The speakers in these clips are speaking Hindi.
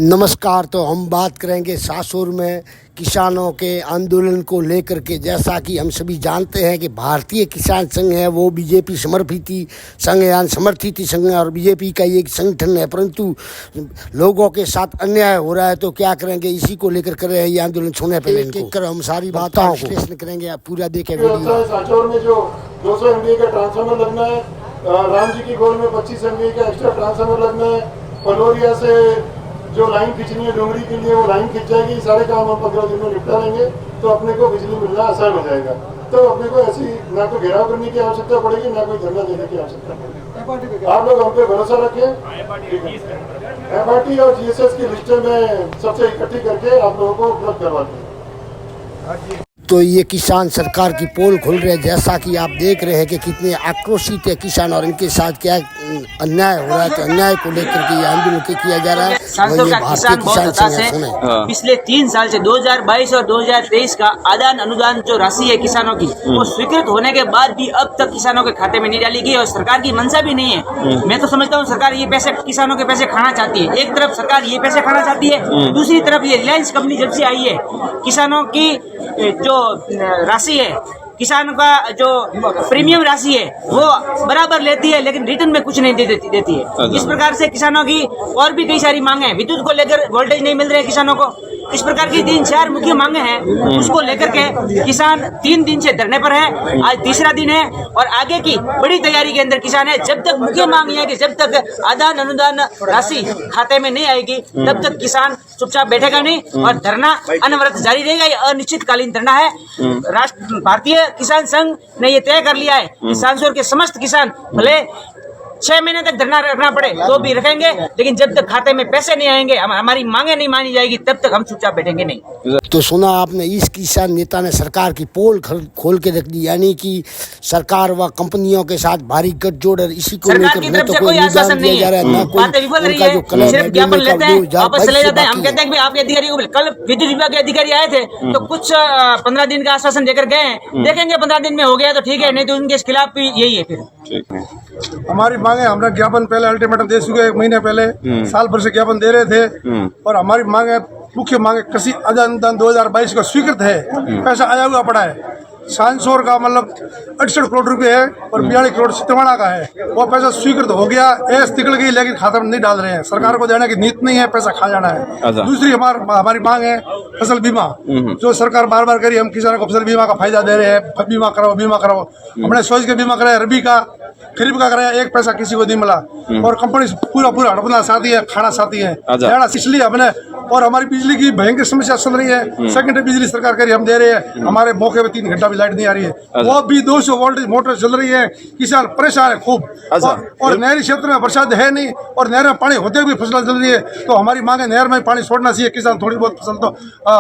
नमस्कार। तो हम बात करेंगे सासुर में किसानों के आंदोलन को लेकर के। जैसा कि हम सभी जानते हैं कि भारतीय किसान संघ है वो बीजेपी समर्थित संघ है, समर्थित संघ है और बीजेपी का एक संगठन है, परंतु लोगों के साथ अन्याय हो रहा है। तो क्या करेंगे, इसी को लेकर कर रहे हैं ये आंदोलन। सुने पहले इनको हम सारी बातों को विश्लेषण करेंगे, पूरा देखें वीडियो। साचौर में जो 200 MVA का ट्रांसफार्मर लगना है, राम जी की गोल में 25 MVA का एक्स्ट्रा ट्रांसफार्मर लगना है, पलोरिया से जो लाइन खींचनी है डोंगरी के लिए वो लाइन खींच जाएगी। सारे काम हम 15 दिन में निपटा लेंगे तो अपने को बिजली मिलना आसान हो जाएगा। तो अपने को ऐसी ना तो घेराव करने की आवश्यकता पड़ेगी ना कोई धरना देने की आवश्यकता पड़ेगी। आप लोग हम पे भरोसा रखें। FRT और GSS की लिस्टें में सबसे इकट्ठी करके आप लोगों को उपलब्ध करवाते हैं। तो ये किसान सरकार की पोल खुल रहे हैं। जैसा कि आप देख रहे हैं कि कितने आक्रोशित है किसान और इनके साथ क्या अन्याय हो रहा है। तो अन्याय को लेकर के ये आंदोलन किया जा रहा है। सांसद का किसान बहुत हताश है। पिछले 3 साल से 2022 और 2023 का आदान अनुदान जो राशि है किसानों की वो स्वीकृत होने के बाद भी अब तक किसानों के खाते में नहीं डाली गई और सरकार की मंशा भी नहीं है। मैं तो समझता हूँ सरकार ये पैसे किसानों के पैसे खाना चाहती है। एक तरफ सरकार ये पैसे खाना चाहती है, दूसरी तरफ ये रिलायंस कंपनी जब से आई है किसानों की जो राशि है, किसान का जो प्रीमियम राशि है वो बराबर लेती है लेकिन रिटर्न में कुछ नहीं देती है। इस प्रकार से किसानों की और भी कई सारी मांगे हैं। विद्युत को लेकर वोल्टेज नहीं मिल रहे किसानों को। इस प्रकार की 3-4 मुख्य मांगे हैं, उसको लेकर के किसान 3 दिन से धरने पर है। आज तीसरा दिन है और आगे की बड़ी तैयारी के अंदर किसान है। जब तक मुख्य मांग है कि जब तक आदान अनुदान राशि खाते में नहीं आएगी तब तक किसान चुपचाप बैठेगा नहीं और धरना अनवरत जारी रहेगा। ये अनिश्चितकालीन धरना है। भारतीय किसान संघ ने ये तय कर लिया है कि सांसौर के समस्त किसान भले 6 महीने तक धरना रखना पड़े तो भी रखेंगे, लेकिन जब तक खाते में पैसे नहीं आएंगे, हमारी मांगे नहीं मानी जाएगी, तब तक हम चुपचाप बैठेंगे नहीं। तो सुना आपने, इस किसान नेता ने सरकार की पोल खोल के रख दी, यानी कि सरकार व कंपनियों के साथ भारी गठजोड़। इसी को सरकार की तरफ से कोई आश्वासन नहीं है, बातें विफल रही है, सिर्फ ज्ञापन लेते हैं वापस चले जाते हैं। हम कहते हैं कि आपके अधिकारी, कल विद्युत विभाग के अधिकारी आए थे तो कुछ 15 दिन का आश्वासन देकर गए हैं। देखेंगे 15 दिन में हो गया तो ठीक है, नहीं तो उनके खिलाफ भी यही है। फिर हमारी मांगे, हमरा ज्ञापन पहले अल्टीमेटम दे चुके, 1 महीने पहले, साल भर से ज्ञापन दे रहे थे। और हमारी मांगे, मुख्य मांगे, कृषि आदान अनुदान 2022 का स्वीकृत है, पैसा आया हुआ पड़ा है। सांसौर का मतलब 68 करोड़ रुपए है और 42 करोड़ सितवाड़ा का है। वो पैसा स्वीकृत हो गया, एस निकल गई लेकिन खाते में नहीं डाल रहे हैं। सरकार को देने की नीति नहीं है, पैसा खा जाना है। दूसरी हमारी मांग है फसल बीमा, जो सरकार बार बार करी, हम किसानों को फसल बीमा का फायदा दे रहे हैं। बीमा कराओ। हमने सोच के बीमा कराया, रबी का खरीफ का कराया, एक पैसा किसी को नहीं मिला। और कंपनी पूरा हड़पना साथी है, खाना साथी है, इसलिए हमने। और हमारी बिजली की भयंकर समस्या चल रही है। सेकेंडरी बिजली सरकार करी, हम दे रहे हैं। हमारे मौके पे 3 घंटा भी लाइट नहीं आ रही है, वो भी 200 वोल्टेज मोटर चल रही है। किसान परेशान है खूब। और नहरी क्षेत्र में बरसात है नहीं और नहर में पानी होते हुए फसल चल रही है। तो हमारी मांग है नहर में पानी छोड़ना चाहिए। किसान थोड़ी बहुत फसल तो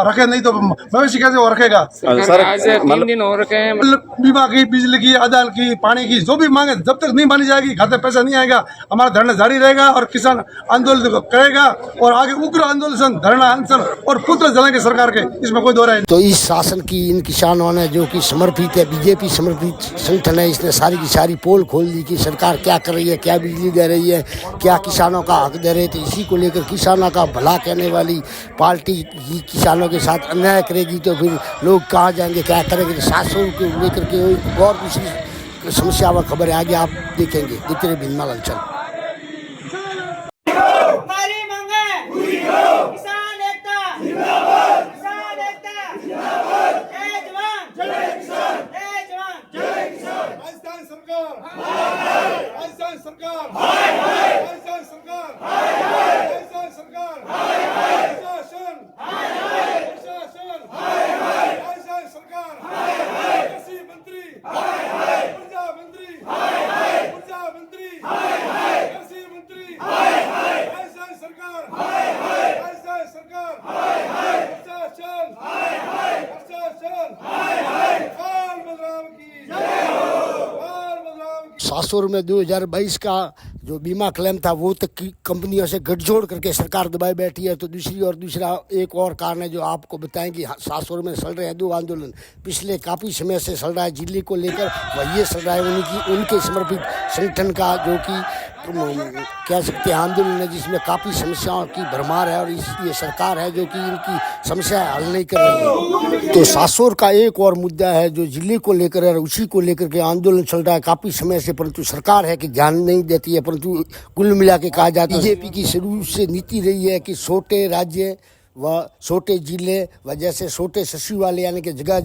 रखे, नहीं तो भविष्य कैसे वो रखेगा। 3 दिन हो रखे हैं। बीमा की, बिजली की, आदान की, पानी की, जो भी मांगे जब तक नहीं मानी जाएगी, खाते पैसा नहीं आएगा, हमारा धरना जारी रहेगा और किसान आंदोलन करेगा। और आगे उग्र आंदोलन, धरना, अनशन और पुत्र जलाएंगे सरकार के, इसमें कोई दो राय नहीं। तो इस शासन की इन किसानों ने, जो कि समर्पित है, बीजेपी समर्पित संगठन है, इसने सारी की सारी पोल खोल दी कि सरकार क्या कर रही है, क्या बिजली दे रही है, क्या किसानों का हक दे रही है। तो इसी को लेकर किसानों का भला कहने वाली पार्टी ही किसानों के साथ अन्याय करेगी तो फिर लोग कहाँ जाएंगे, क्या करेंगे। 700 को लेकर के और दूसरी समस्या व खबर है, आगे आप देखेंगे। देखते रहे बिन्ना लालचन। सासुर में 2022 का जो बीमा क्लेम था वो तक कंपनियों से गठजोड़ करके सरकार दबाए बैठी है। तो दूसरा एक और कारण है जो आपको बताएं कि सासुर में चल रहे हैं 2 आंदोलन पिछले काफ़ी समय से चल रहा है। दिल्ली को लेकर वह ये चल रहा है उनके समर्पित संगठन का, जो कि कह सकते हैं आंदोलन है जिसमें काफ़ी समस्याओं की भरमार है और इसलिए सरकार है जो कि इनकी समस्या हल नहीं कर रही है। तो सासोर का एक और मुद्दा है जो जिले को लेकर है, उसी को लेकर के आंदोलन चल रहा है काफ़ी समय से, परंतु सरकार है कि ध्यान नहीं देती है। परंतु कुल मिला के कहा जाता है बीजेपी की शुरू से नीति रही है कि छोटे राज्य व छोटे जिले व जैसे छोटे सचिवालय यानी कि जगह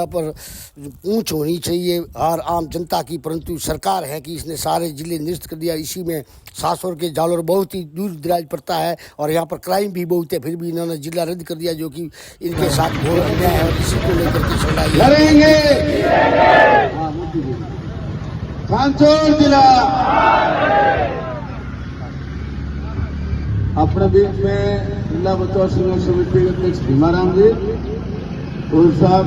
पर पूंछ होनी चाहिए हर आम जनता की, परंतु सरकार है कि इसने सारे जिले निरस्त कर दिया। इसी में सासोर के जालोर बहुत ही दूर दराज पड़ता है और यहाँ पर क्राइम भी बहुत है, फिर भी इन्होंने जिला रद्द कर दिया जो कि इनके साथ घोर अन्याय है और इसी को लेकर के सांसोर जिला अपने बीच में जिला बचाव संघर्ष समिति के अध्यक्ष भीमाराम जी साहब